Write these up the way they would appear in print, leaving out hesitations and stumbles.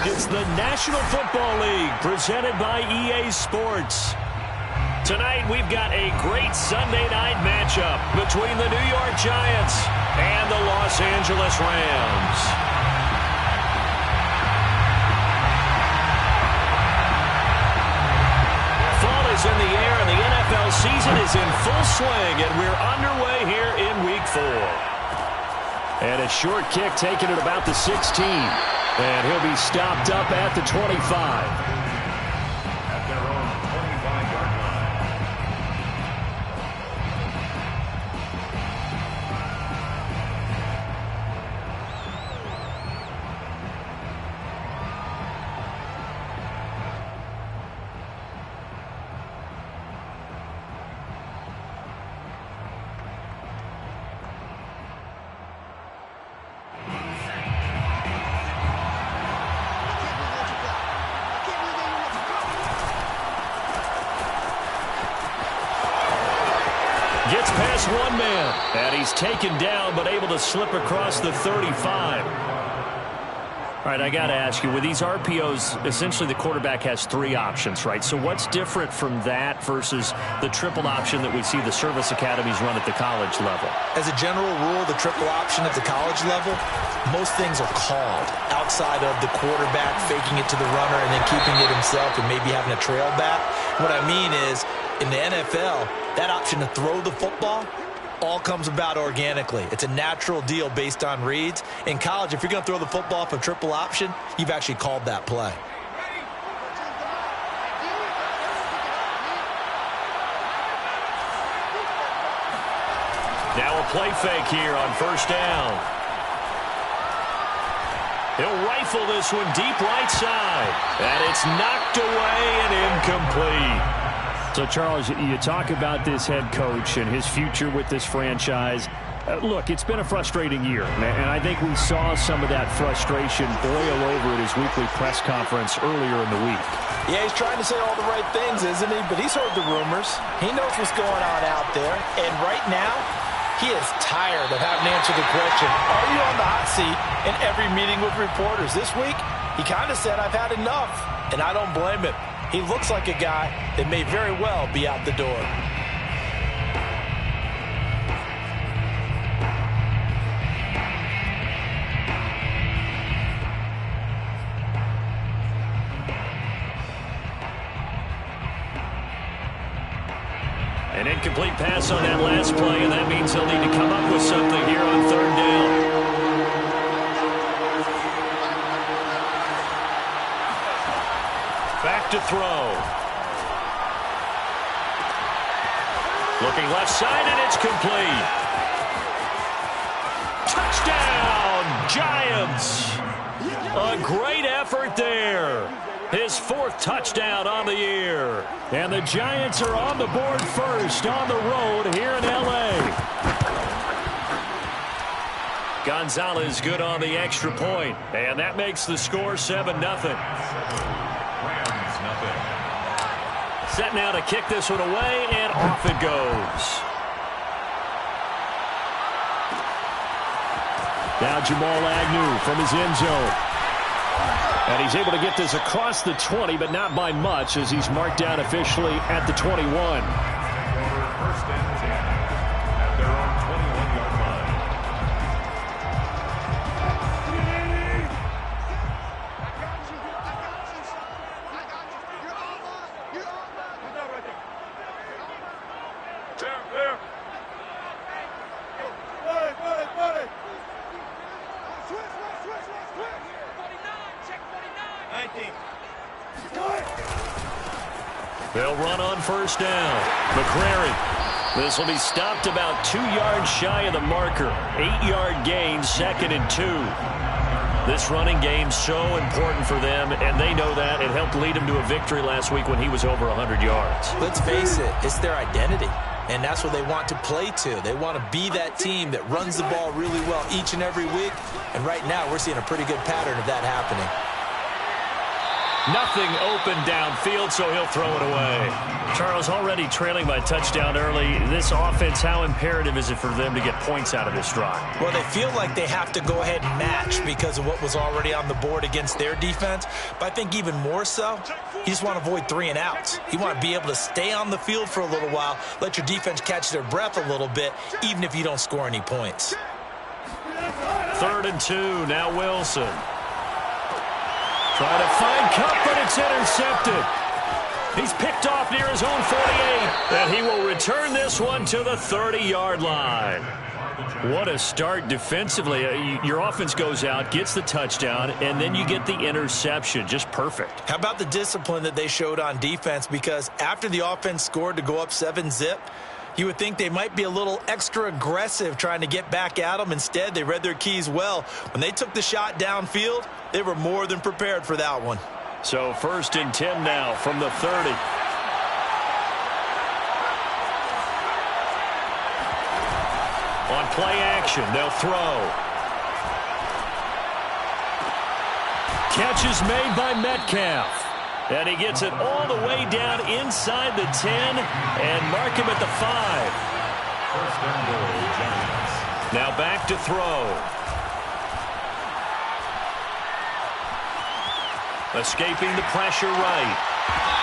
It's the National Football League presented by EA Sports. Tonight we've got a great Sunday night matchup between the New York Giants and the Los Angeles Rams. Fall is in the air and the NFL season is in full swing, and we're underway here in Week 4. And a short kick taken at about the 16. And he'll be stopped up at the 25. Gets past one man, and he's taken down but able to slip across the 35. All right, I got to ask you, with these RPOs, essentially the quarterback has 3 options, right? So what's different from that versus the triple option that we see the service academies run at the college level? As a general rule, the triple option at the college level, most things are called outside of the quarterback faking it to the runner and then keeping it himself and maybe having a trail back. What I mean is, in the NFL, that option to throw the football all comes about organically. It's a natural deal based on reads. In college, if you're going to throw the football for triple option, you've actually called that play. Now a play fake here on first down. He'll rifle this one deep right side. And it's knocked away and incomplete. So, Charles, you talk about this head coach and his future with this franchise. Look, it's been a frustrating year, and I think we saw some of that frustration boil over at his weekly press conference earlier in the week. Yeah, he's trying to say all the right things, isn't he? But he's heard the rumors. He knows what's going on out there. And right now, he is tired of having to answer the question, are you on the hot seat in every meeting with reporters? This week, he kind of said, I've had enough, and I don't blame him. He looks like a guy that may very well be out the door. An incomplete pass on that last play, and that means they'll need to come up with something here on third down. Back to throw. Looking left side, and it's complete. Touchdown, Giants. A great effort there. His 4th touchdown on the year. And the Giants are on the board first on the road here in L.A. Gonzalez good on the extra point, and that makes the score 7-0. Set now to kick this one away, and off it goes. Now Jamal Agnew from his end zone. And he's able to get this across the 20, but not by much, as he's marked down officially at the 21. First and 10 at their own 21-yard line. They'll run on first down. McCrary. This will be stopped about 2 yards shy of the marker. 8-yard gain, 2nd and 2. This running game so important for them, and they know that. It helped lead them to a victory last week when he was over 100 yards. Let's face it, it's their identity. And that's what they want to play to. They want to be that team that runs the ball really well each and every week. And right now, we're seeing a pretty good pattern of that happening. Nothing open downfield, so he'll throw it away. Charles, already trailing by touchdown early. This offense, how imperative is it for them to get points out of this drive? Well, they feel like they have to go ahead and match because of what was already on the board against their defense. But I think even more so, you just want to avoid 3 and outs. You want to be able to stay on the field for a little while, let your defense catch their breath a little bit, even if you don't score any points. 3rd and 2, now Wilson. Trying to find Cup, but it's intercepted. He's picked off near his own 48, and he will return this one to the 30-yard line. What a start defensively. Your offense goes out, gets the touchdown, and then you get the interception. Just perfect. How about the discipline that they showed on defense? Because after the offense scored to go up 7-zip, you would think they might be a little extra aggressive trying to get back at them. Instead, they read their keys well. When they took the shot downfield, they were more than prepared for that one. So 1st and 10 now from the 30. On play action, they'll throw. Catch is made by Metcalf. And he gets it all the way down inside the 10 and mark him at the 5. 1st and goal, Giants. Now back to throw. Escaping the pressure right.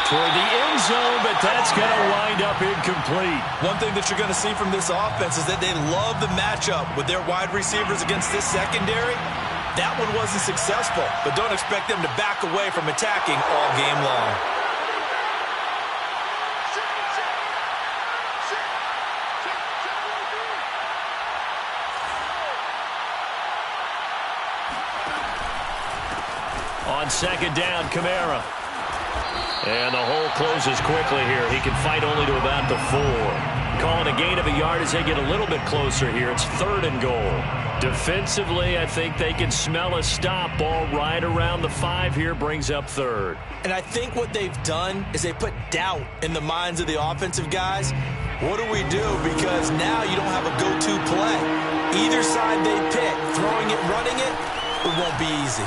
Toward the end zone, but that's going to wind up incomplete. One thing that you're going to see from this offense is that they love the matchup with their wide receivers against this secondary. That one wasn't successful, but don't expect them to back away from attacking all game long. On 2nd down, Kamara. And the hole closes quickly here. He can fight only to about the 4. Calling a gain of a yard as they get a little bit closer here. It's 3rd and goal. Defensively, I think they can smell a stop. Ball right around the 5 here, brings up 3rd. And I think what they've done is they put doubt in the minds of the offensive guys. What do we do? Because now you don't have a go-to play. Either side they pick, throwing it, running it, it won't be easy.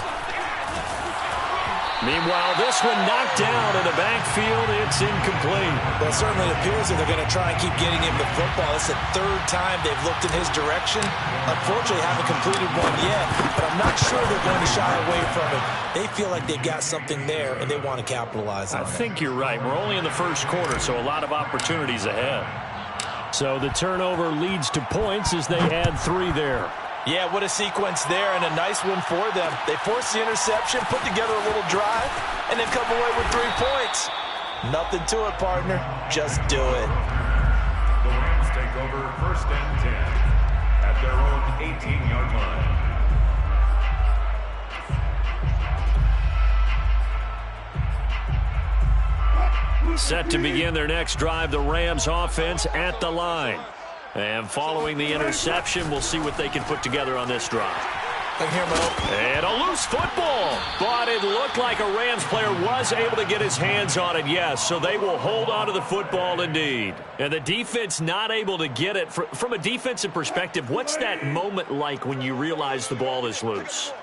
Meanwhile, this one knocked down in the backfield. It's incomplete. Well, it certainly appears that they're going to try and keep getting him the football. It's the 3rd time they've looked in his direction. Unfortunately, haven't completed one yet, but I'm not sure they're going to shy away from it. They feel like they've got something there, and they want to capitalize on it. I think you're right. We're only in the 1st quarter, so a lot of opportunities ahead. So the turnover leads to points as they add 3 there. Yeah, what a sequence there, and a nice one for them. They forced the interception, put together a little drive, and then come away with 3 points. Nothing to it, partner. Just do it. The Rams take over 1st and 10 at their own 18-yard line. Set to begin their next drive, the Rams offense at the line. And following the interception, we'll see what they can put together on this drive. And a loose football. But it looked like a Rams player was able to get his hands on it, yes. So they will hold on to the football indeed. And the defense not able to get it. From a defensive perspective, what's that moment like when you realize the ball is loose?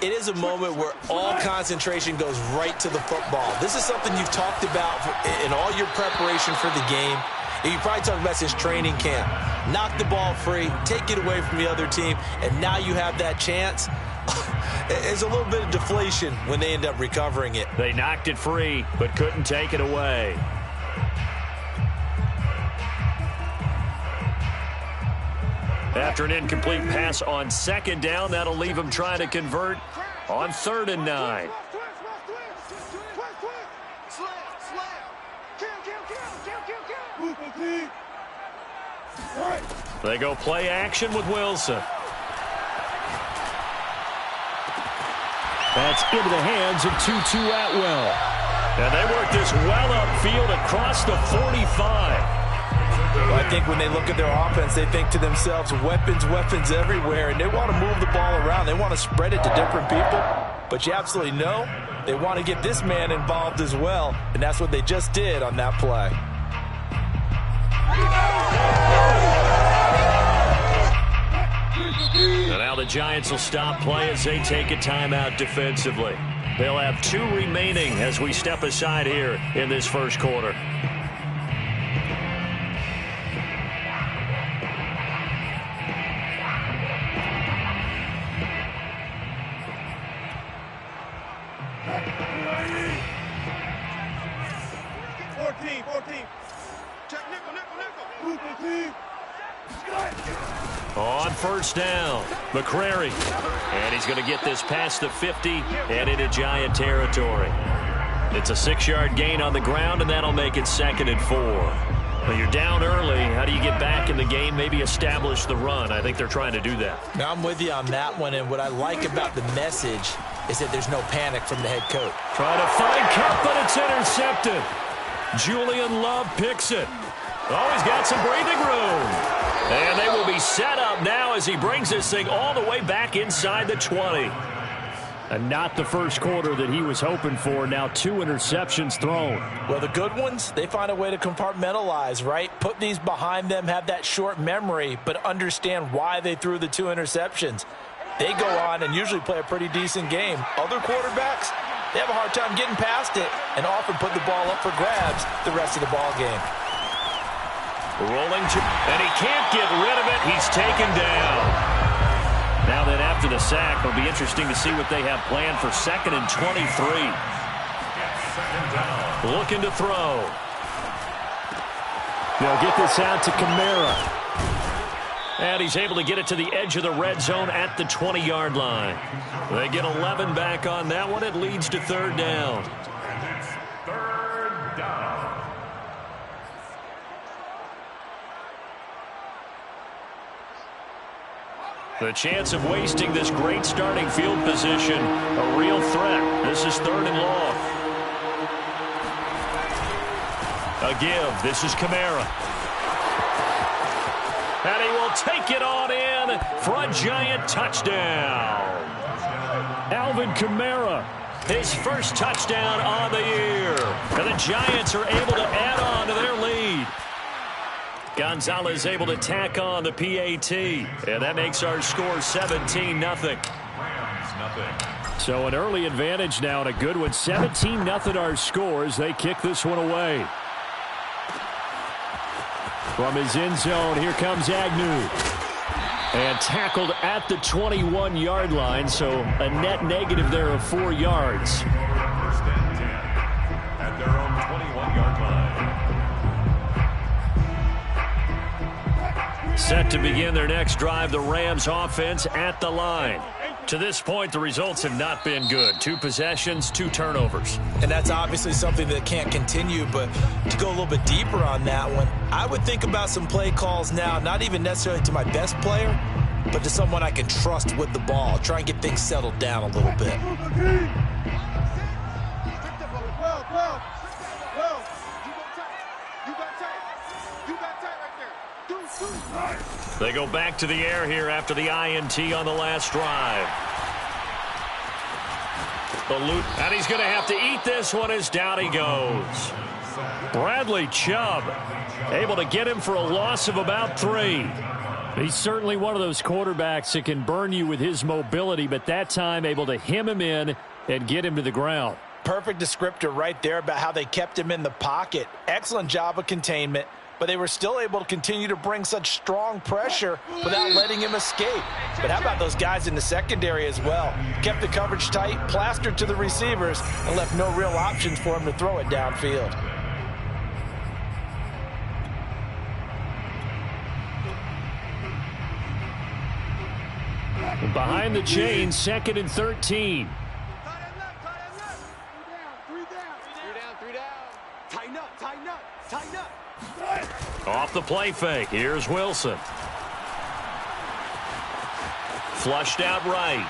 It is a moment where all concentration goes right to the football. This is something you've talked about in all your preparation for the game. You probably talked about since training camp. Knock the ball free, take it away from the other team, and now you have that chance. There's a little bit of deflation when they end up recovering it. They knocked it free, but couldn't take it away. After an incomplete pass on 2nd down, that'll leave them trying to convert on 3rd and 9. They go play action with Wilson. That's into the hands of Tutu Atwell. And they work this well upfield across the 45. Well, I think when they look at their offense, they think to themselves, weapons, weapons everywhere, and they want to move the ball around. They want to spread it to different people. But you absolutely know they want to get this man involved as well, and that's what they just did on that play. And now the Giants will stop play as they take a timeout defensively. They'll have 2 remaining as we step aside here in this first quarter. On first down, McCrary. And he's going to get this past the 50 and into Giant territory. It's a 6-yard gain on the ground, and that'll make it 2nd and 4. Well, you're down early. How do you get back in the game, maybe establish the run? I think they're trying to do that. Now, I'm with you on that one, and what I like about the message is that there's no panic from the head coach. Trying to find Cup, but it's intercepted. Julian Love picks it. Oh, he's got some breathing room. And they will be set up now as he brings this thing all the way back inside the 20. And not the first quarter that he was hoping for. Now 2 interceptions thrown. Well, the good ones, they find a way to compartmentalize, right? Put these behind them, have that short memory, but understand why they threw the 2 interceptions. They go on and usually play a pretty decent game. Other quarterbacks, they have a hard time getting past it and often put the ball up for grabs the rest of the ball game. Rolling to, and he can't get rid of it. He's taken down. Now then, after the sack, it'll be interesting to see what they have planned for 2nd and 23. Looking to throw. They'll get this out to Kamara. And he's able to get it to the edge of the red zone at the 20-yard line. They get 11 back on that one. It leads to 3rd down. The chance of wasting this great starting field position, a real threat. This is 3rd and long. A give. This is Kamara. And he will take it on in for a Giant touchdown. Alvin Kamara. His first touchdown on the year. And the Giants are able to add on to their lead. Gonzalez able to tack on the PAT. And that makes our score 17-0. So an early advantage now and a good one. 17-0 our score as they kick this one away. From his end zone, here comes Agnew. And tackled at the 21-yard line, so a net negative there of 4 yards. 1st and 10 at their own 21-yard line. Set to begin their next drive, the Rams offense at the line. To this point, the results have not been good. 2 possessions, 2 turnovers. And that's obviously something that can't continue, but to go a little bit deeper on that one, I would think about some play calls now, not even necessarily to my best player, but to someone I can trust with the ball. Try and get things settled down a little bit. They go back to the air here after the INT on the last drive. And he's going to have to eat this one as down he goes. Bradley Chubb able to get him for a loss of about 3. He's certainly one of those quarterbacks that can burn you with his mobility, but that time able to hem him in and get him to the ground. Perfect descriptor right there about how they kept him in the pocket. Excellent job of containment, but they were still able to continue to bring such strong pressure without letting him escape. But how about those guys in the secondary as well? Kept the coverage tight, plastered to the receivers, and left no real options for him to throw it downfield. Behind the chains, 2nd and 13. Off the play fake. Here's Wilson. Flushed out right.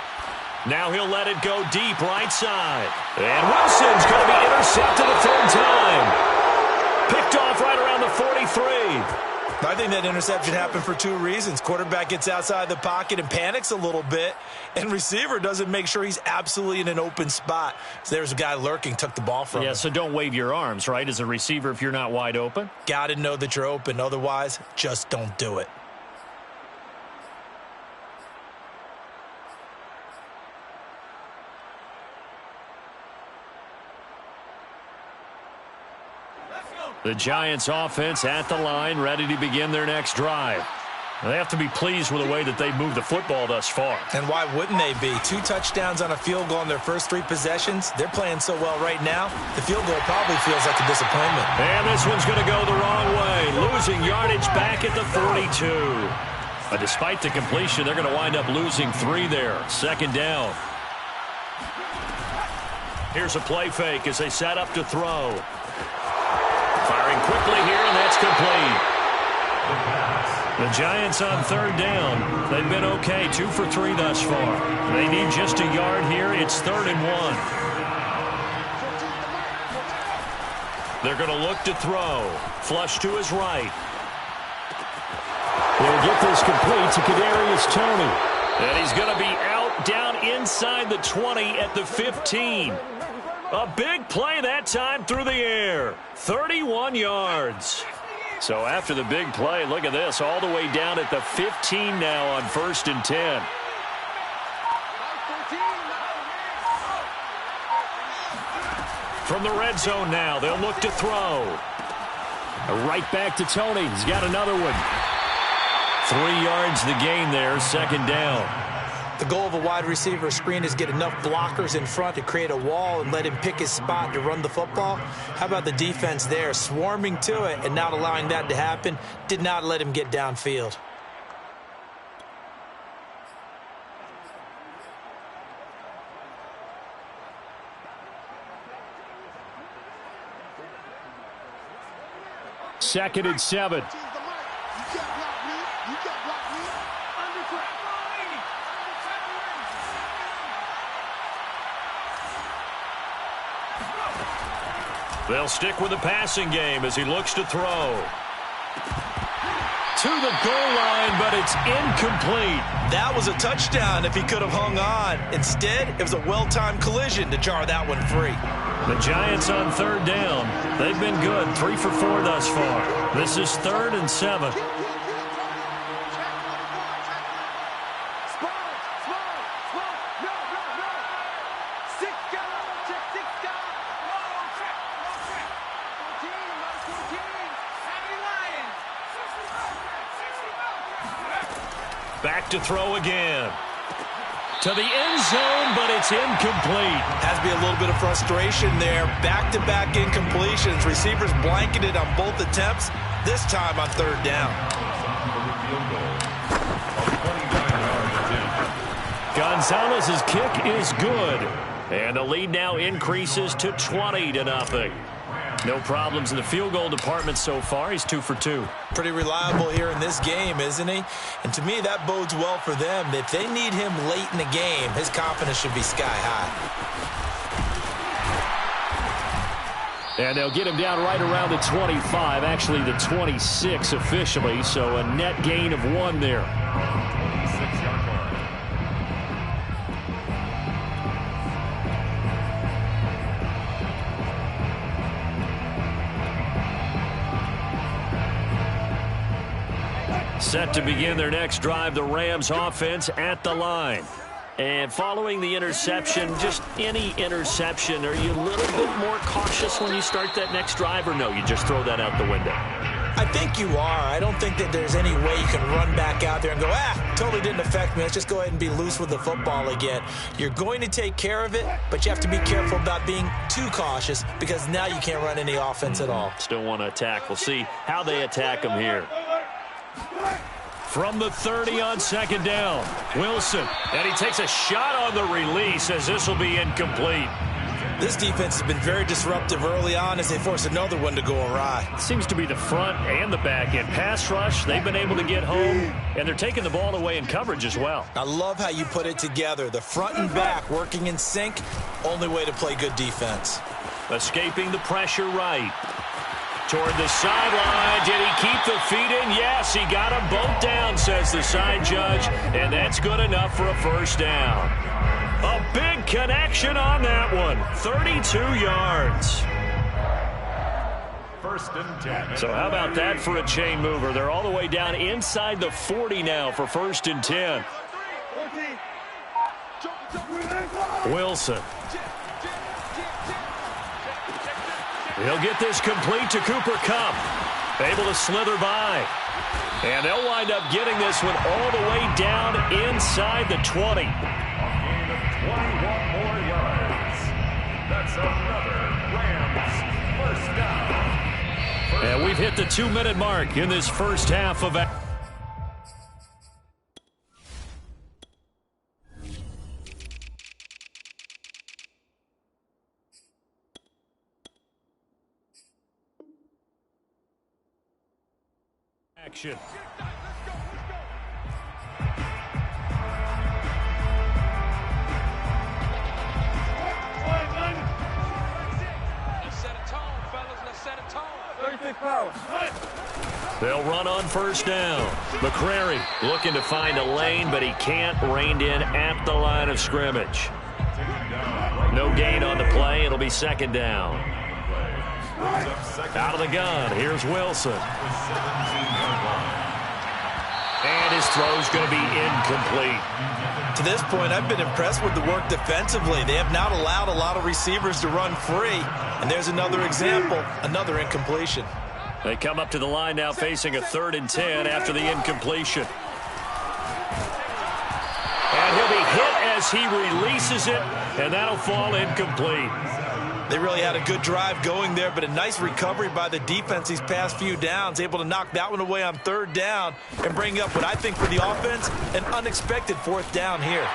Now he'll let it go deep right side. And Wilson's going to be intercepted a 3rd time. Picked off right around the 43. I think that interception happened for 2 reasons. Quarterback gets outside the pocket and panics a little bit, and receiver doesn't make sure he's absolutely in an open spot. So there's a guy lurking, took the ball from him. Yeah, so don't wave your arms, right, as a receiver if you're not wide open. Got to know that you're open. Otherwise, just don't do it. The Giants offense at the line, ready to begin their next drive. They have to be pleased with the way that they've moved the football thus far. And why wouldn't they be? 2 touchdowns on a field goal in their first 3 possessions. They're playing so well right now, the field goal probably feels like a disappointment. And this one's going to go the wrong way. Losing yardage back at the 42. But despite the completion, they're going to wind up losing 3 there. Second down. Here's a play fake as they set up to throw. Firing quickly here, and that's complete. The Giants on third down. They've been okay, 2 for 3 thus far. They need just a yard here. It's 3rd and 1. They're going to look to throw. Flush to his right. They'll get this complete to Kadarius Toney. And he's going to be out down inside the 20 at the 15. A big play that time through the air. 31 yards. So after the big play, look at this, all the way down at the 15 now on 1st and 10. From the red zone now, they'll look to throw. Right back to Toney. He's got another one. 3 yards the gain there, 2nd down. The goal of a wide receiver screen is get enough blockers in front to create a wall and let him pick his spot to run the football. How about the defense there, swarming to it and not allowing that to happen? Did not let him get downfield. Second and 7. They'll stick with the passing game as he looks to throw. To the goal line, but it's incomplete. That was a touchdown if he could have hung on. Instead, it was a well-timed collision to jar that one free. The Giants on third down. They've been good, 3 for 4 thus far. This is 3rd and 7. Back to throw again. To the end zone, but it's incomplete. Has to be a little bit of frustration there. Back-to-back incompletions. Receivers blanketed on both attempts, this time on 3rd down. Gonzalez's kick is good. And the lead now increases to 20-0. No problems in the field goal department so far. He's 2 for 2. Pretty reliable here in this game, isn't he? And to me, that bodes well for them. If they need him late in the game, his confidence should be sky high. And they'll get him down right around the 25, actually the 26 officially, so a net gain of 1 there. Set to begin their next drive, the Rams offense at the line. And following the interception, just any interception, are you a little bit more cautious when you start that next drive, or no, you just throw that out the window? I think you are. I don't think that there's any way you can run back out there and go, totally didn't affect me. Let's just go ahead and be loose with the football again. You're going to take care of it, but you have to be careful about being too cautious because now you can't run any offense at all. Still want to attack. We'll see how they attack them here. From the 30 on 2nd down, Wilson. And he takes a shot on the release as this will be incomplete. This defense has been very disruptive early on as they force another one to go awry. Seems to be the front and the back end. Pass rush, they've been able to get home, and they're taking the ball away in coverage as well. I love how you put it together. The front and back working in sync, only way to play good defense. Escaping the pressure right. Toward the sideline. Did he keep the feet in? Yes, he got them both down, says the side judge, and that's good enough for a 1st down. A big connection on that one. 32 yards. 1st and 10. So how about that for a chain mover? They're all the way down inside the 40 now for 1st and 10. Wilson. He'll get this complete to Cooper Kupp. Able to slither by. And they'll wind up getting this one all the way down inside the 20. A gain of 21 more yards. That's another Rams first down. And we've hit the 2-minute mark in this first half of action. They'll run on first down. McCrary looking to find a lane, but he can't. Reined in at the line of scrimmage. No gain on the play. It'll be second down. Out of the gun. Here's Wilson. And his throw's going to be incomplete. To this point, I've been impressed with the work defensively. They have not allowed a lot of receivers to run free. And there's another example, another incompletion. They come up to the line now facing a 3rd and 10 after the incompletion. And he'll be hit as he releases it, and that'll fall incomplete. They really had a good drive going there, but a nice recovery by the defense these past few downs, able to knock that one away on 3rd down and bring up what I think for the offense, an unexpected 4th down here.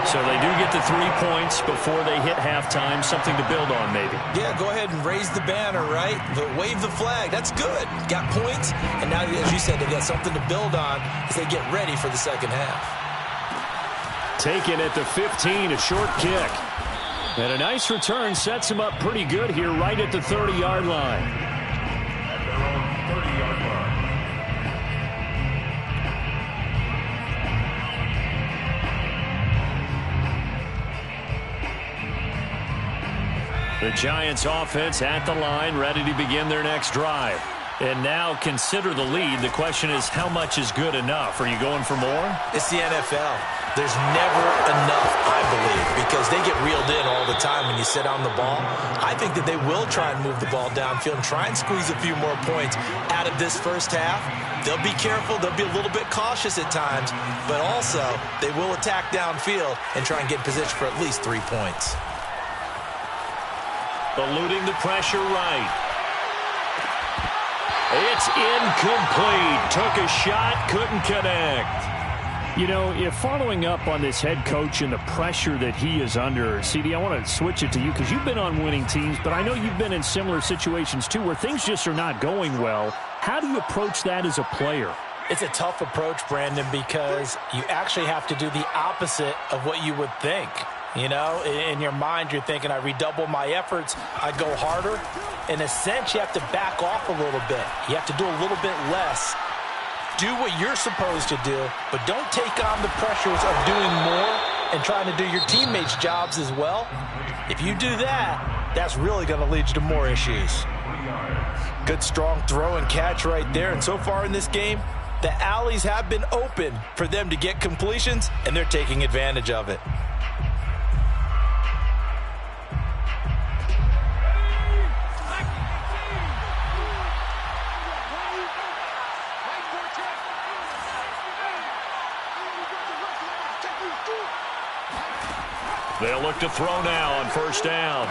So they do get the 3 points before they hit halftime, something to build on maybe. Yeah, go ahead and raise the banner, right? Wave the flag. That's good. Got points, and now, as you said, they got something to build on as they get ready for the second half. Taken at the 15, a short kick. And a nice return sets him up pretty good here right at the 30-yard line. At their own 30-yard line. The Giants offense at the line, ready to begin their next drive. And now consider the lead. The question is, how much is good enough? Are you going for more? It's the NFL. There's never enough, I believe, because they get reeled in all the time when you sit on the ball. I think that they will try and move the ball downfield and try and squeeze a few more points out of this first half. They'll be careful. They'll be a little bit cautious at times, but also they will attack downfield and try and get in position for at least 3 points. Eluding the pressure right. It's incomplete. Took a shot, couldn't connect. You know, if following up on this head coach and the pressure that he is under, CD, I want to switch it to you because you've been on winning teams, but I know you've been in similar situations too where things just are not going well. How do you approach that as a player? It's a tough approach, Brandon, because you actually have to do the opposite of what you would think. You know, in your mind, you're thinking, I redouble my efforts, I go harder. In a sense, you have to back off a little bit. You have to do a little bit less. Do what you're supposed to do, but don't take on the pressures of doing more and trying to do your teammates' jobs as well. If you do that, that's really going to lead you to more issues. Good, strong throw and catch right there. And so far in this game, the alleys have been open for them to get completions, and they're taking advantage of it. They'll look to throw now on first down.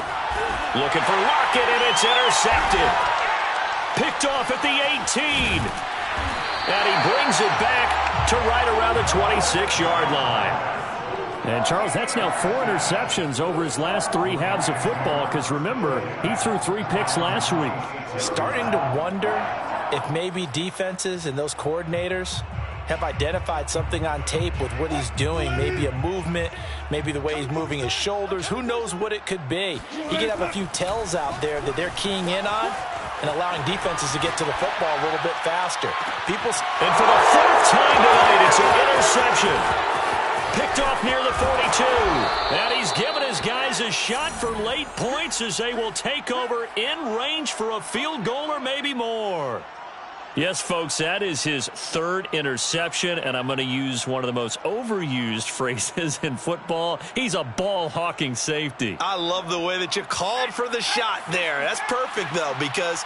Looking for Lockett, and it's intercepted. Picked off at the 18. And he brings it back to right around the 26-yard line. And, Charles, that's now 4 interceptions over his last 3 halves of football because, remember, he threw 3 picks last week. Starting to wonder if maybe defenses and those coordinators have identified something on tape with what he's doing. Maybe a movement, maybe the way he's moving his shoulders. Who knows what it could be? He could have a few tells out there that they're keying in on and allowing defenses to get to the football a little bit faster. And for the 4th time tonight, it's an interception. Picked off near the 42. And he's given his guys a shot for late points as they will take over in range for a field goal or maybe more. Yes, folks, that is his third interception, and I'm going to use one of the most overused phrases in football. He's a ball-hawking safety. I love the way that you called for the shot there. That's perfect, though, because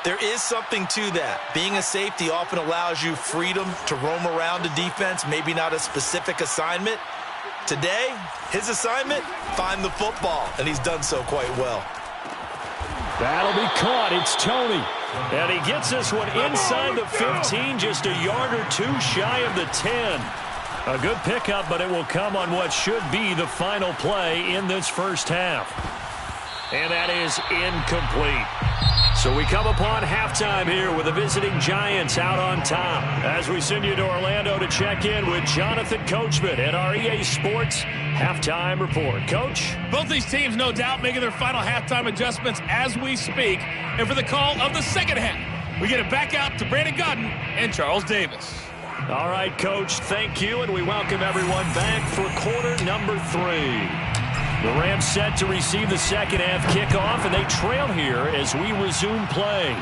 there is something to that. Being a safety often allows you freedom to roam around a defense, maybe not a specific assignment. Today, his assignment, find the football, and he's done so quite well. That'll be caught. It's Tony. And he gets this one inside the 15, just a yard or two shy of the 10. A good pickup, but it will come on what should be the final play in this first half. And that is incomplete. So we come upon halftime here with the visiting Giants out on top. As we send you to Orlando to check in with Jonathan Coachman at our EA Sports Halftime Report. Coach? Both these teams, no doubt, making their final halftime adjustments as we speak. And for the call of the second half, we get it back out to Brandon Godden and Charles Davis. All right, Coach, thank you, and we welcome everyone back for quarter number 3. The Rams set to receive the second half kickoff, and they trail here as we resume play.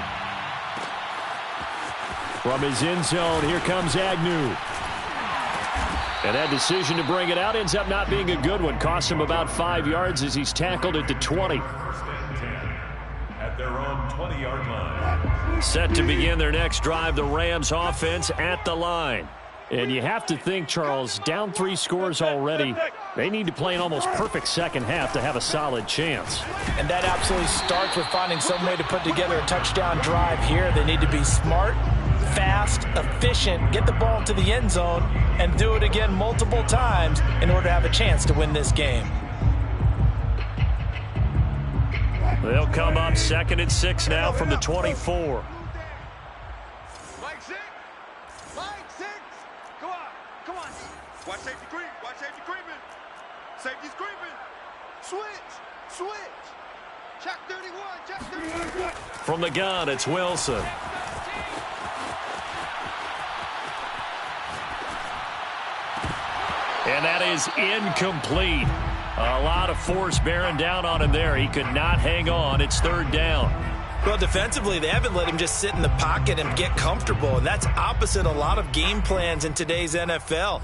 From his end zone, here comes Agnew. And that decision to bring it out ends up not being a good one. Costs him about 5 yards as he's tackled at the 20. First and 10 at their own 20-yard line. Set to begin their next drive, the Rams offense at the line. And you have to think, Charles, down 3 scores already. They need to play an almost perfect second half to have a solid chance. And that absolutely starts with finding some way to put together a touchdown drive here. They need to be smart, fast, efficient, get the ball to the end zone, and do it again multiple times in order to have a chance to win this game. They'll come up 2nd and 6 now from the 24. Watch safety creep. Watch safety creeping. Safety's creeping. Switch. Check 31. Check 31. From the gun, it's Wilson. And that is incomplete. A lot of force bearing down on him there. He could not hang on. It's 3rd down. Well, defensively, they haven't let him just sit in the pocket and get comfortable, and that's opposite a lot of game plans in today's NFL.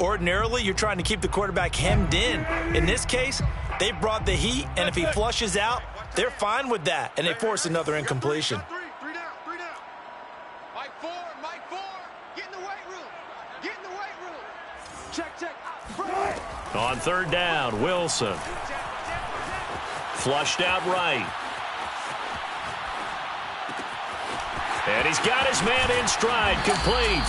Ordinarily, you're trying to keep the quarterback hemmed in. In this case, they brought the heat, and if he flushes out, they're fine with that, and they force another incompletion. Three down. Mike 4. Get in the weight room. Check. On 3rd down, Wilson. Flushed out right. And he's got his man in stride, complete.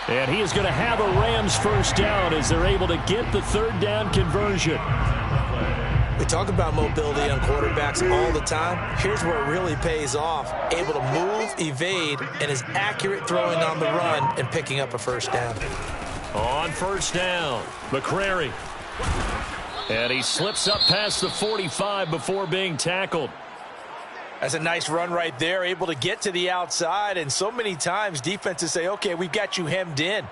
And he is going to have a Rams first down as they're able to get the 3rd down conversion. We talk about mobility on quarterbacks all the time. Here's where it really pays off. Able to move, evade, and is accurate throwing on the run and picking up a first down. On 1st down, McCrary. And he slips up past the 45 before being tackled. That's a nice run right there, able to get to the outside, and so many times defenses say, okay, we've got you hemmed in.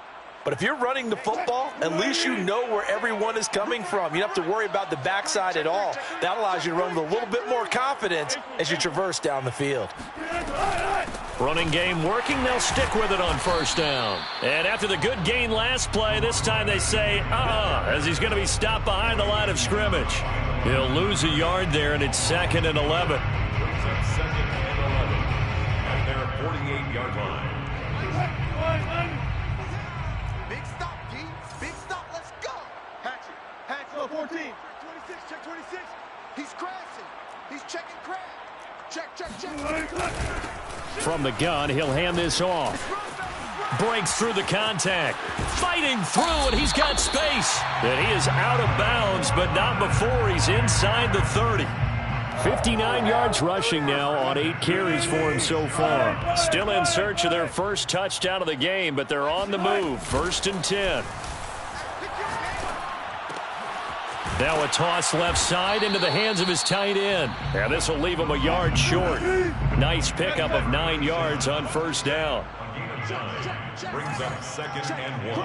But if you're running the football, at least you know where everyone is coming from. You don't have to worry about the backside at all. That allows you to run with a little bit more confidence as you traverse down the field. Running game working, they'll stick with it on 1st down. And after the good gain last play, this time they say, as he's going to be stopped behind the line of scrimmage. He'll lose a yard there, and it's 2nd and 11. 2nd and 11 at their 48-yard line. Big stop, D. Big stop. Let's go. Hatchet. 14. Check 26. He's crashing. He's checking crash. Check. From the gun, he'll hand this off. Breaks through the contact. Fighting through, and he's got space. And he is out of bounds, but not before he's inside the 30. 59 yards rushing now on 8 carries for him so far. Still in search of their first touchdown of the game, but they're on the move. 1st and 10. Now a toss left side into the hands of his tight end. And this will leave him a yard short. Nice pickup of 9 yards on 1st down. Brings up 2nd and 1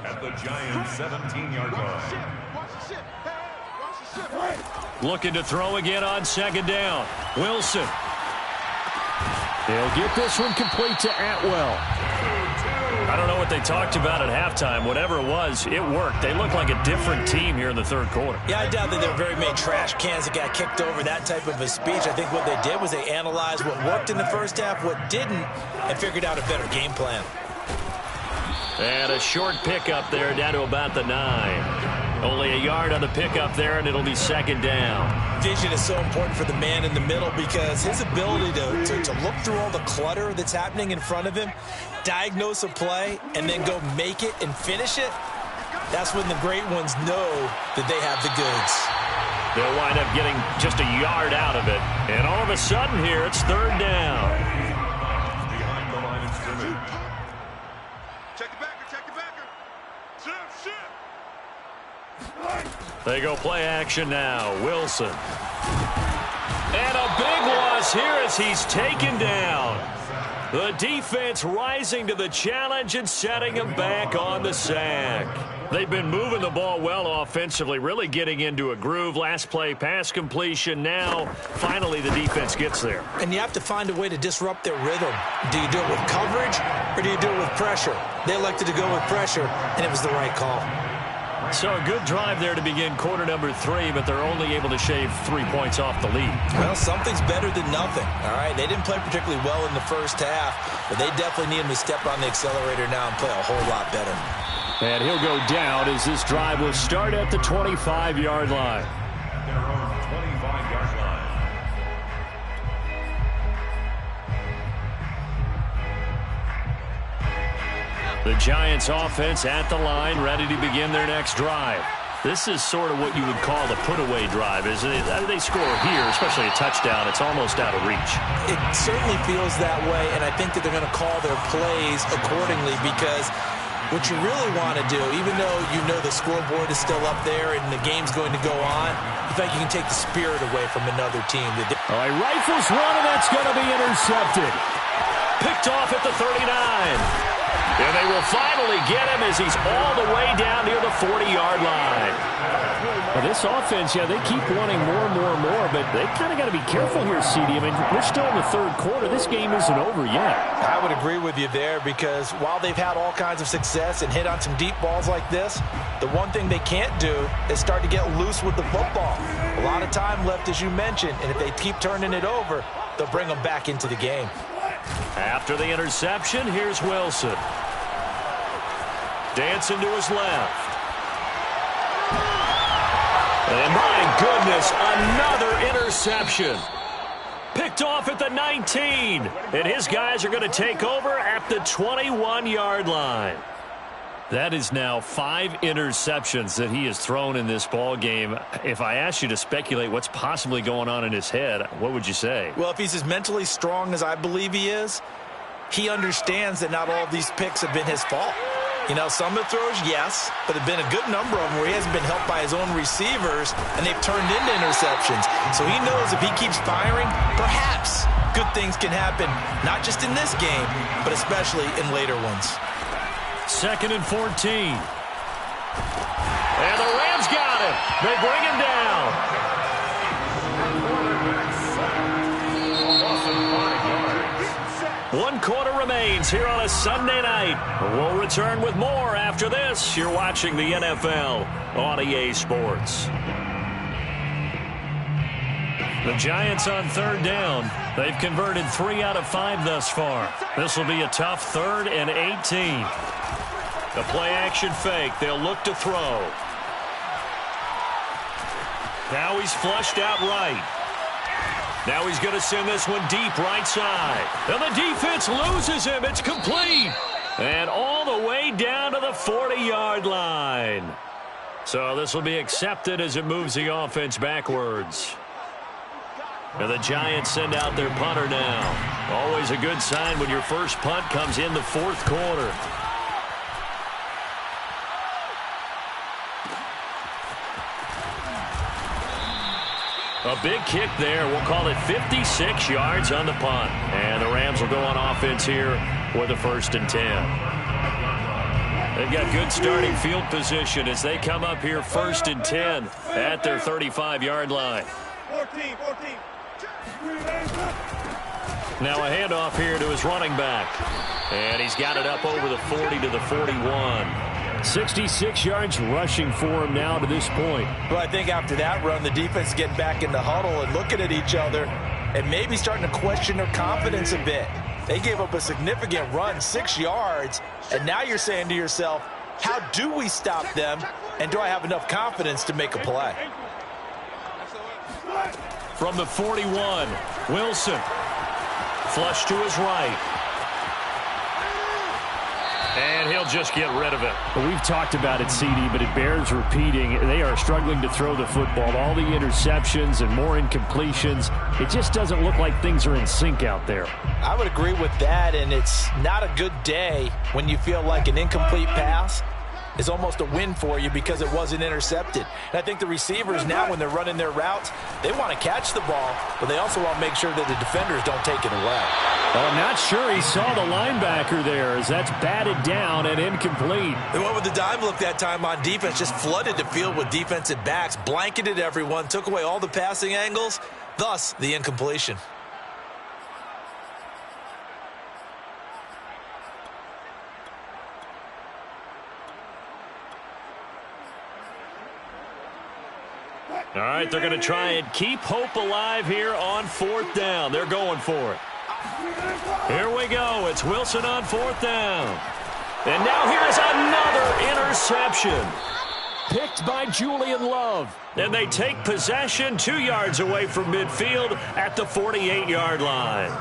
at the Giants' 17-yard line. Watch Looking to throw again on 2nd down. Wilson. They'll get this one complete to Atwell. I don't know what they talked about at halftime. Whatever it was, it worked. They look like a different team here in the third quarter. Yeah, I doubt that there were very many trash cans that got kicked over, that type of a speech. I think what they did was they analyzed what worked in the first half, what didn't, and figured out a better game plan. And a short pickup there down to about the 9. Only a yard on the pickup there, and it'll be second down. Vision is so important for the man in the middle because his ability to look through all the clutter that's happening in front of him, diagnose a play, and then go make it and finish it, that's when the great ones know that they have the goods. They'll wind up getting just a yard out of it. And all of a sudden here, it's third down. Behind the line of scrimmage. Check the backer, check the backer. Shift. They go play action now. Wilson. And a big loss here as he's taken down. The defense rising to the challenge and setting him back on the sack. They've been moving the ball well offensively, really getting into a groove. Last play, pass completion. Now, finally, the defense gets there. And you have to find a way to disrupt their rhythm. Do you do it with coverage or do you do it with pressure? They elected to go with pressure, and it was the right call. So a good drive there to begin quarter number 3, but they're only able to shave 3 points off the lead. Well, something's better than nothing, all right? They didn't play particularly well in the first half, but they definitely need him to step on the accelerator now and play a whole lot better. And he'll go down as this drive will start at the 25-yard line. At their own 25-yard line. The Giants offense at the line, ready to begin their next drive. This is sort of what you would call the put-away drive, isn't it? They score here, especially a touchdown. It's almost out of reach. It certainly feels that way, and I think that they're going to call their plays accordingly because what you really want to do, even though you know the scoreboard is still up there and the game's going to go on, you think you can take the spirit away from another team. All right, rifles one, and that's going to be intercepted. Picked off at the 39. And they will finally get him as he's all the way down near the 40-yard line. Well, this offense, yeah, they keep wanting more and more and more, but they kind of got to be careful here, CD. I mean, we're still in the third quarter. This game isn't over yet. I would agree with you there because while they've had all kinds of success and hit on some deep balls like this, the one thing they can't do is start to get loose with the football. A lot of time left, as you mentioned, and if they keep turning it over, they'll bring them back into the game. After the interception, here's Wilson. Dancing to his left. And my goodness, another interception. Picked off at the 19. And his guys are going to take over at the 21-yard line. That is now 5 interceptions that he has thrown in this ball game. If I asked you to speculate what's possibly going on in his head, what would you say? Well, if he's as mentally strong as I believe he is, he understands that not all of these picks have been his fault. You know, some of the throws, yes, but there have been a good number of them where he hasn't been helped by his own receivers, and they've turned into interceptions. So he knows if he keeps firing, perhaps good things can happen, not just in this game, but especially in later ones. 2nd and 14. And the Rams got him. They bring him down. One quarter remains here on a Sunday night. We'll return with more after this. You're watching the NFL on EA Sports. The Giants on third down. They've converted 3 out of 5 thus far. This will be a tough 3rd and 18. The play-action fake. They'll look to throw. Now he's flushed out right. Now he's going to send this one deep right side. And the defense loses him. It's complete. And all the way down to the 40-yard line. So this will be accepted as it moves the offense backwards. And the Giants send out their punter now. Always a good sign when your first punt comes in the 4th quarter. A big kick there. We'll call it 56 yards on the punt. And the Rams will go on offense here with a 1st and 10. They've got good starting field position as they come up here 1st and 10 at their 35-yard line. 14. Now a handoff here to his running back. And he's got it up over the 40 to the 41. 66 yards rushing for him now to this point. Well, I think after that run, the defense is getting back in the huddle and looking at each other and maybe starting to question their confidence a bit. They gave up a significant run, 6 yards, and now you're saying to yourself, how do we stop them, and do I have enough confidence to make a play? From the 41, Wilson. Flush to his right. And he'll just get rid of it. Well, we've talked about it, CD, but it bears repeating. They are struggling to throw the football. All the interceptions and more incompletions. It just doesn't look like things are in sync out there. I would agree with that, and it's not a good day when you feel like an incomplete pass is almost a win for you because it wasn't intercepted. And I think the receivers now, when they're running their routes, they want to catch the ball, but they also want to make sure that the defenders don't take it away. Well, I'm not sure he saw the linebacker there as that's batted down and incomplete. They went with the dime look that time on defense, just flooded the field with defensive backs, blanketed everyone, took away all the passing angles, thus the incompletion. All right, they're going to try and keep hope alive here on 4th down. They're going for it. Here we go. It's Wilson on 4th down. And now here's another interception. Picked by Julian Love. And they take possession 2 yards away from midfield at the 48-yard line.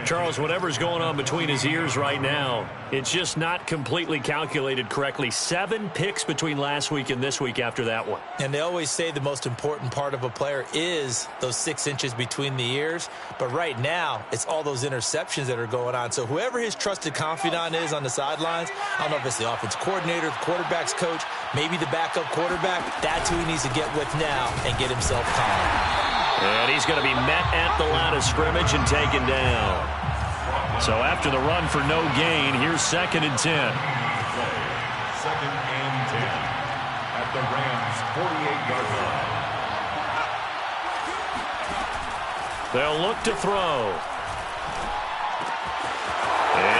Charles, whatever's going on between his ears right now, it's just not completely calculated correctly. 7 picks between last week and this week after that one. And they always say the most important part of a player is those 6 inches between the ears. But right now, it's all those interceptions that are going on. So whoever his trusted confidant is on the sidelines, I don't know if it's the offensive coordinator, the quarterback's coach, maybe the backup quarterback, that's who he needs to get with now and get himself calm. And he's going to be met at the line of scrimmage and taken down. So after the run for no gain, here's 2nd and 10. 2nd and 10 at the Rams' 48-yard line. They'll look to throw.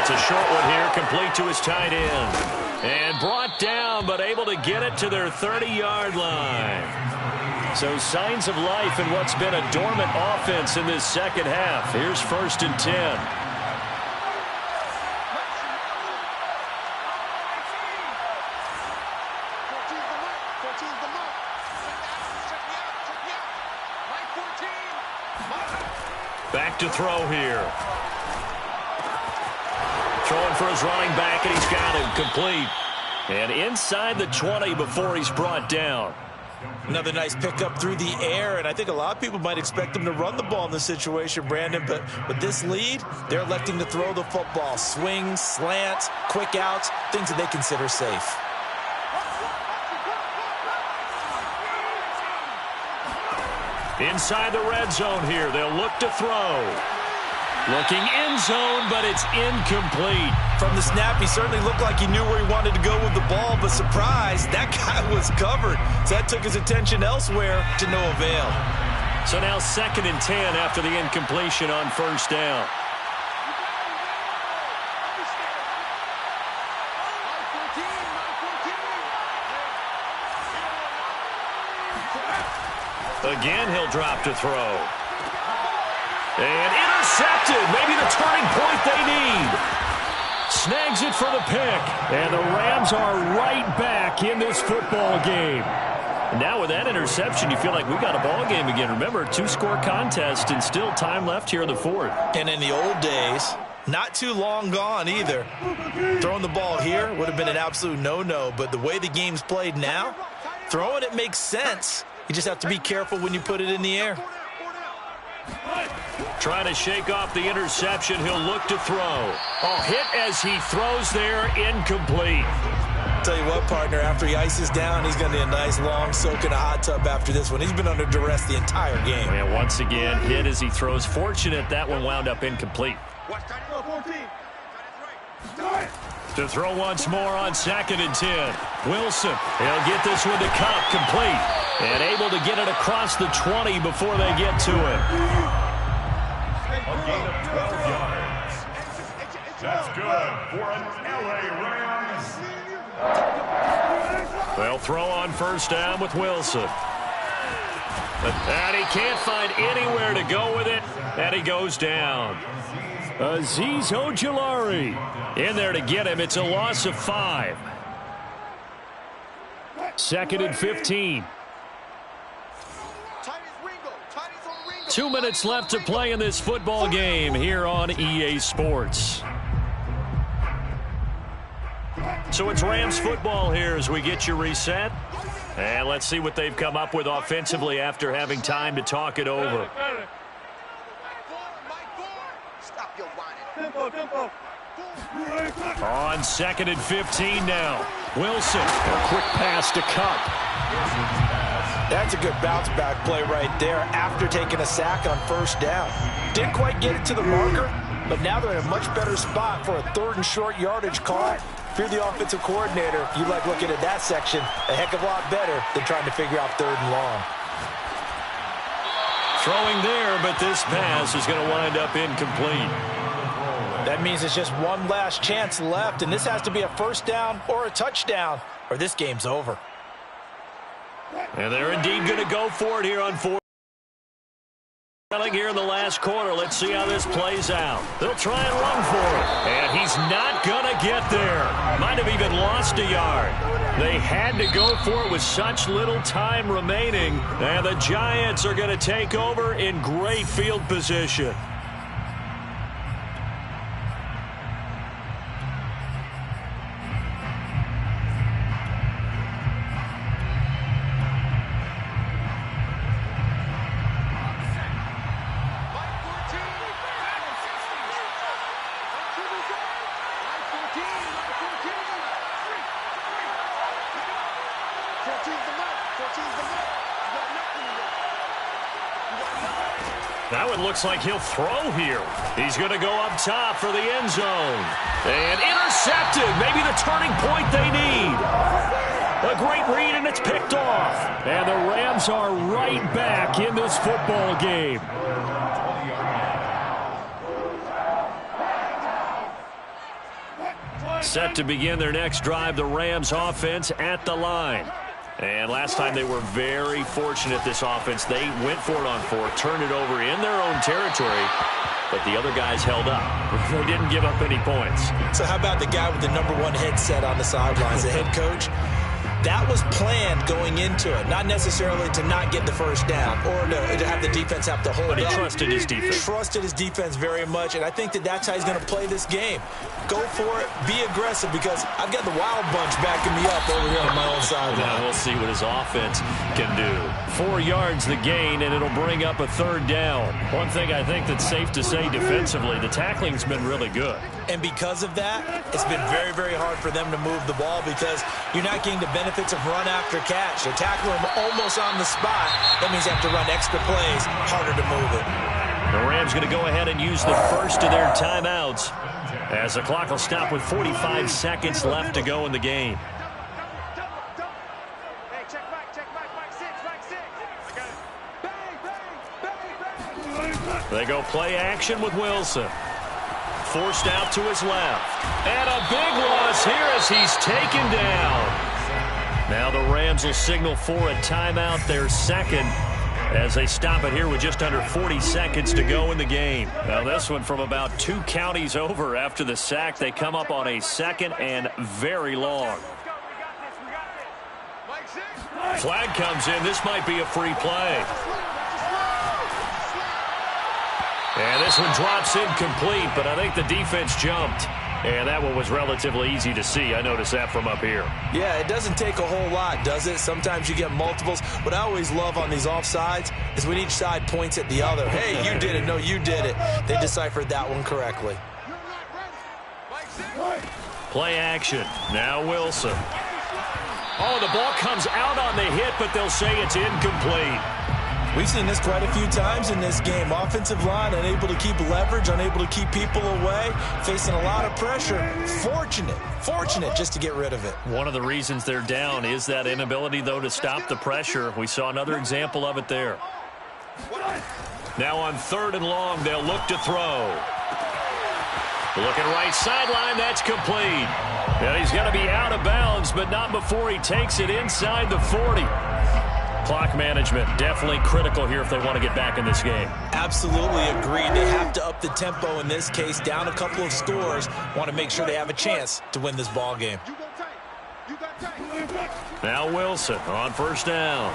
It's a short one here, complete to his tight end. And brought down, but able to get it to their 30-yard line. So signs of life in what's been a dormant offense in this second half. Here's 1st and 10. Back to throw here. Throwing for his running back, and he's got him complete. And inside the 20 before he's brought down. Another nice pickup through the air, and I think a lot of people might expect him to run the ball in this situation, Brandon, but with this lead, they're electing to throw the football. Swings, slants, quick outs, things that they consider safe. Inside the red zone here, they'll look to throw. Looking end zone, but it's incomplete. From the snap, he certainly looked like he knew where he wanted to go with the ball, but surprise, that guy was covered. So that took his attention elsewhere to no avail. So now 2nd and 10 after the incompletion on 1st down. Again, he'll drop to throw. And intercepted. Maybe the turning point they need. Snags it for the pick. And the Rams are right back in this football game. Now with that interception, you feel like we got a ball game again. Remember, 2-score contest and still time left here in the 4th. And in the old days, not too long gone either, throwing the ball here would have been an absolute no-no. But the way the game's played now, throwing it makes sense. You just have to be careful when you put it in the air. Trying to shake off the interception. He'll look to throw. Oh, hit as he throws there, incomplete. Tell you what, partner, after he ices down, he's going to need a nice long soak in a hot tub after this one. He's been under duress the entire game. And once again, hit as he throws. Fortunate that one wound up incomplete. To throw once more on 2nd and 10. Wilson, he'll get this one to Cup, complete. And able to get it across the 20 before they get to it. A gain of 12 yards. That's good for an LA Rams. They'll throw on first down with Wilson. And he can't find anywhere to go with it, and he goes down. Azeez Ojulari in there to get him. It's a loss of 5. 2nd and 15. 2 minutes left to play in this football game here on EA Sports. So it's Rams football here as we get you reset. And let's see what they've come up with offensively after having time to talk it over. On 2nd and 15 now. Wilson, a quick pass to Cup. That's a good bounce-back play right there after taking a sack on first down. Didn't quite get it to the marker, but now they're in a much better spot for a 3rd and short yardage call. If you're the offensive coordinator, you like looking at that section a heck of a lot better than trying to figure out 3rd and long. Throwing there, but this pass is going to wind up incomplete. That means it's just one last chance left, and this has to be a first down or a touchdown, or this game's over. And they're indeed going to go for it here on 4th. Here in the last quarter. Let's see how this plays out. They'll try and run for it. And he's not going to get there. Might have even lost a yard. They had to go for it with such little time remaining. And the Giants are going to take over in great field position. That one looks like he'll throw here. He's going to go up top for the end zone. And intercepted. Maybe the turning point they need. A great read, and it's picked off. And the Rams are right back in this football game. Set to begin their next drive, the Rams offense at the line. And last time they were very fortunate, this offense. They went for it on 4, turned it over in their own territory, but the other guys held up. They didn't give up any points. So how about the guy with the #1 headset on the sidelines, the head coach? That was planned going into it, not necessarily to not get the first down or to have the defense have to hold up. But he trusted his defense. Trusted his defense very much, and I think that that's how he's going to play this game. Go for it, be aggressive, because I've got the wild bunch backing me up over here on my own sideline. Now we'll see what his offense can do. 4 yards the gain, and it'll bring up a 3rd down. One thing I think that's safe to say defensively, the tackling's been really good. And because of that, it's been very, very hard for them to move the ball because you're not getting the benefits of run after catch. They're tackling them almost on the spot. That means they have to run extra plays, harder to move it. The Rams going to go ahead and use the first of their timeouts as the clock will stop with 45 seconds left to go in the game. They go play action with Wilson. Forced out to his left. And a big loss here as he's taken down. Now the Rams will signal for a timeout, their second, as they stop it here with just under 40 seconds to go in the game. Now this one from about 2 counties over after the sack. They come up on a 2nd and very long. Flag comes in. This might be a free play. And this one drops incomplete, but I think the defense jumped. And that one was relatively easy to see. I noticed that from up here. Yeah, it doesn't take a whole lot, does it? Sometimes you get multiples. What I always love on these offsides is when each side points at the other. Hey, you did it. No, you did it. They deciphered that one correctly. Play action. Now Wilson. Oh, the ball comes out on the hit, but they'll say it's incomplete. We've seen this quite a few times in this game. Offensive line unable to keep leverage, unable to keep people away, facing a lot of pressure. Fortunate just to get rid of it. One of the reasons they're down is that inability, though, to stop the pressure. We saw another example of it there. Now on 3rd and long, they'll look to throw. Looking right sideline, that's complete. And he's going to be out of bounds, but not before he takes it inside the 40. Clock management definitely critical here if they want to get back in this game. Absolutely agreed. They have to up the tempo in this case, down a couple of scores. Want to make sure they have a chance to win this ball game. Now Wilson on 1st down.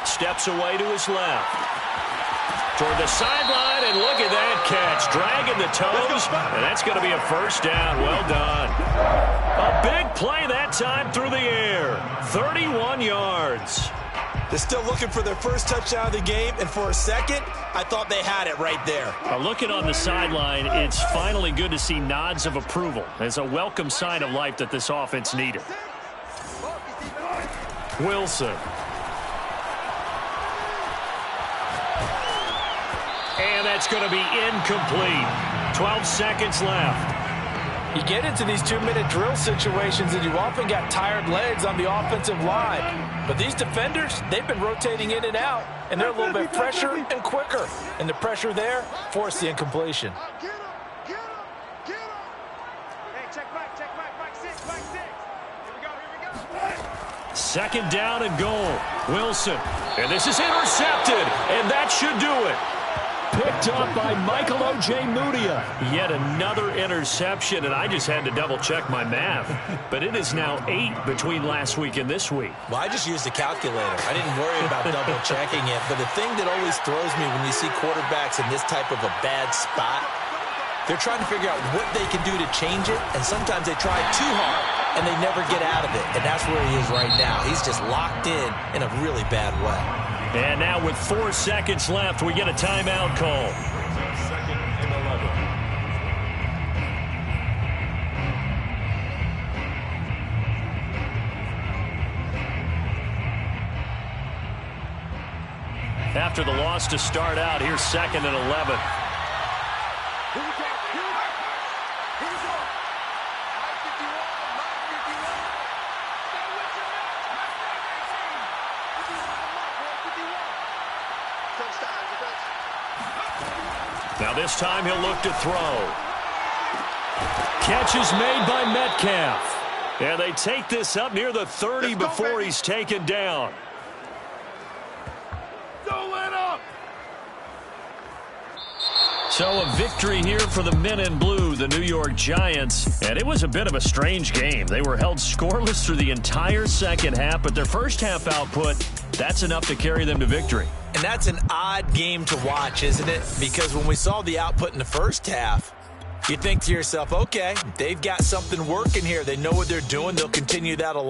Steps away to his left. Toward the sideline, and look at that catch. Dragging the toes, and that's going to be a 1st down. Well done. A big play that time through the air. 31 yards. They're still looking for their first touchdown of the game, and for a second, I thought they had it right there. Looking on the sideline, it's finally good to see nods of approval. It's a welcome sign of life that this offense needed. Wilson. And that's going to be incomplete. 12 seconds left. You get into these 2-minute drill situations, and you often got tired legs on the offensive line. But these defenders, they've been rotating in and out, and they're a little bit fresher and quicker. And the pressure there forced the incompletion. Get him! Get him! Get him! Hey, check back, back 6, back 6. Here we go. 2nd down and goal. Wilson. And this is intercepted, and that should do it. Picked up by Michael O.J. Mudia. Yet another interception, and I just had to double-check my math. But it is now 8 between last week and this week. Well, I just used a calculator. I didn't worry about double-checking it. But the thing that always throws me when you see quarterbacks in this type of a bad spot, they're trying to figure out what they can do to change it, and sometimes they try too hard, and they never get out of it. And that's where he is right now. He's just locked in a really bad way. And now with 4 seconds left, we get a timeout call. 2nd and 11. After the loss to start out, here's 2nd and 11. Now this time he'll look to throw. Catch is made by Metcalf. And they take this up near the 30 before he's taken down. Don't let up! So a victory here for the men in blue, the New York Giants. And it was a bit of a strange game. They were held scoreless through the entire second half, but their first half output, that's enough to carry them to victory. And that's an odd game to watch, isn't it? Because when we saw the output in the first half, you think to yourself, okay, they've got something working here. They know what they're doing. They'll continue that along.